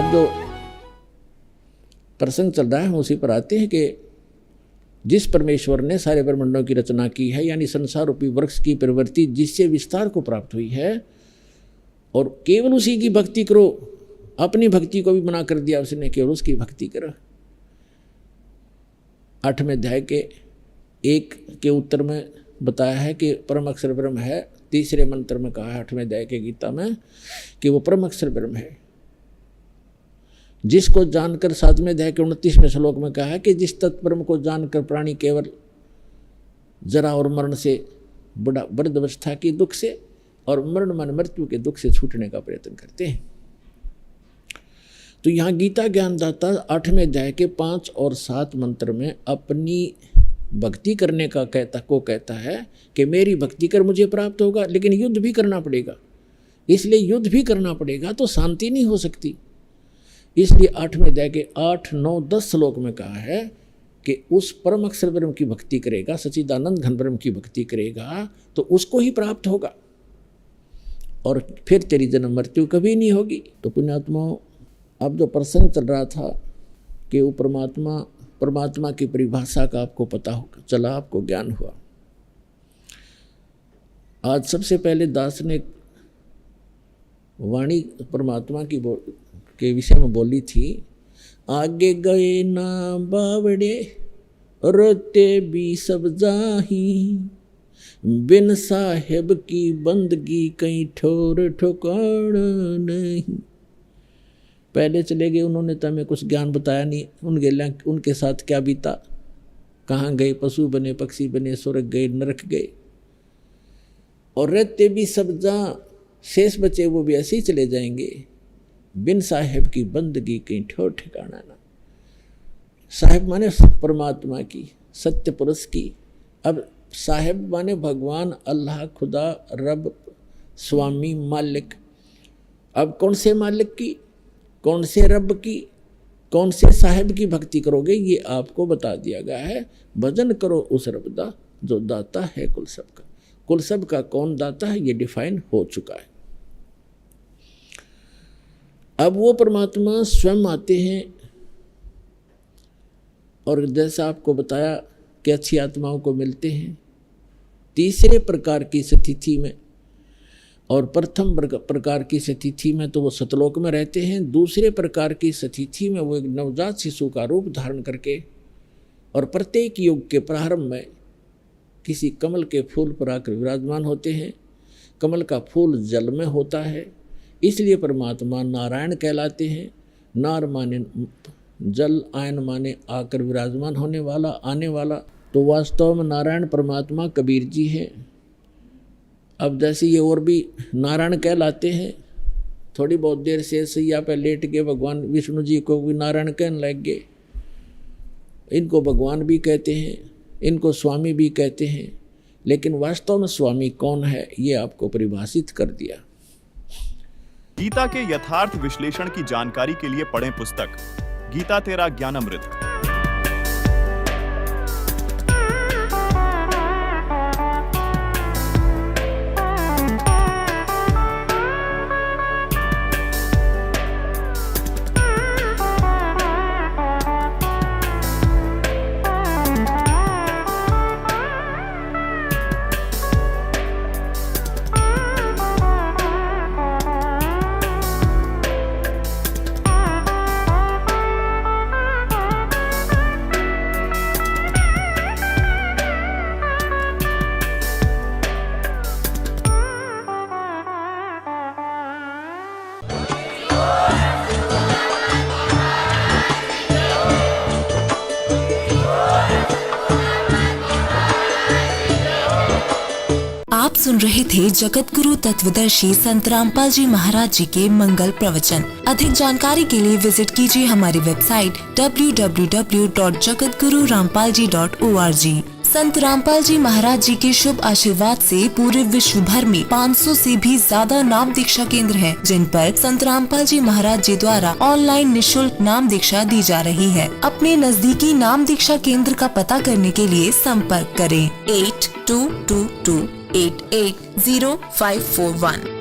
अब जो प्रसंग चल रहा है हम उसी पर आते हैं कि जिस परमेश्वर ने सारे ब्रह्मांडों की रचना की है, यानी संसार रूपी वृक्ष की प्रवृत्ति जिससे विस्तार को प्राप्त हुई है, और केवल उसी की भक्ति करो, अपनी भक्ति को भी मना कर दिया उसने, केवल उसकी भक्ति करो। 8वें अध्याय के 1 के उत्तर में बताया है कि परम अक्षर ब्रह्म है। तीसरे मंत्र में कहा है 8वें अध्याय के गीता में कि वो परम अक्षर ब्रह्म है, जिसको जानकर 7वें अध्याय के 29वें श्लोक में कहा है कि जिस तत्ब्रह्म को जानकर प्राणी केवल जरा और मरण से वृद्धावस्था की दुख से और मरण मन मृत्यु के दुख से छूटने का प्रयत्न करते हैं। तो यहाँ गीता ज्ञानदाता 8वें अध्याय के 5 और 7 मंत्र में अपनी भक्ति करने का कहता है कि मेरी भक्ति कर मुझे प्राप्त होगा, लेकिन युद्ध भी करना पड़ेगा। इसलिए युद्ध भी करना पड़ेगा तो शांति नहीं हो सकती। इसलिए 8वें अध्याय के 8, 9, 10 श्लोक में कहा है कि उस परम अक्षर ब्रह्म की भक्ति करेगा, सच्चिदानंद घन ब्रह्म की भक्ति करेगा तो उसको ही प्राप्त होगा और फिर तेरी जन्म मृत्यु कभी नहीं होगी। तो पुण्यात्माओं, अब जो प्रसंग चल रहा था कि वो परमात्मा की परिभाषा का आपको पता होगा, चला, आपको ज्ञान हुआ। आज सबसे पहले दास ने वाणी परमात्मा की के विषय में बोली थी, आगे गए ना बावड़े रोते भी सब जाही, बिन साहेब की बंदगी कहीं ठोर ठोकाना नहीं। पहले चले गए उन्होंने तो हमें कुछ ज्ञान बताया नहीं, उनके साथ क्या बीता, कहाँ गए, पशु बने, पक्षी बने, स्वर्ग गए, नरक गए, और रहते भी सब जहाँ शेष बचे वो भी ऐसे ही चले जाएंगे। बिन साहेब की बंदगी कहीं ठोर ठिकाना ना। साहेब माने परमात्मा की, सत्य पुरुष की। अब साहेब माने भगवान, अल्लाह, खुदा, रब, स्वामी, मालिक। अब कौन से मालिक की, कौन से रब की, कौन से साहेब की भक्ति करोगे, ये आपको बता दिया गया है। भजन करो उस रब दा जो दाता है कुल सब का। कुल सब का कौन दाता है ये डिफाइन हो चुका है। अब वो परमात्मा स्वयं आते हैं और जैसा आपको बताया कि अच्छी आत्माओं को मिलते हैं तीसरे प्रकार की स्थिति में, और प्रथम प्रकार की स्थिति में तो वो सतलोक में रहते हैं। दूसरे प्रकार की स्थिति में वो एक नवजात शिशु का रूप धारण करके और प्रत्येक युग के प्रारंभ में किसी कमल के फूल पर आकर विराजमान होते हैं। कमल का फूल जल में होता है, इसलिए परमात्मा नारायण कहलाते हैं। नार माने जल, आयन माने आकर विराजमान होने वाला, आने वाला। तो वास्तव में नारायण परमात्मा कबीर जी हैं। अब जैसे ये और भी नारायण कहलाते हैं, थोड़ी बहुत देर से सैया पे लेट के भगवान विष्णु जी को भी नारायण कहने लग गए। इनको भगवान भी कहते हैं, इनको स्वामी भी कहते हैं, लेकिन वास्तव में स्वामी कौन है ये आपको परिभाषित कर दिया। गीता के यथार्थ विश्लेषण की जानकारी के लिए पढ़ें पुस्तक गीता तेरा ज्ञानामृत। आप सुन रहे थे जगत गुरु तत्वदर्शी संत रामपाल जी महाराज जी के मंगल प्रवचन। अधिक जानकारी के लिए विजिट कीजिए हमारी वेबसाइट www.jagatgururampalji.org। संत रामपाल जी महाराज जी के शुभ आशीर्वाद से पूरे विश्व भर में 500 से भी ज्यादा नाम दीक्षा केंद्र हैं, जिन पर संत रामपाल जी महाराज जी द्वारा ऑनलाइन निशुल्क नाम दीक्षा दी जा रही है। अपने नजदीकी नाम दीक्षा केंद्र का पता करने के लिए संपर्क करें 8222880541।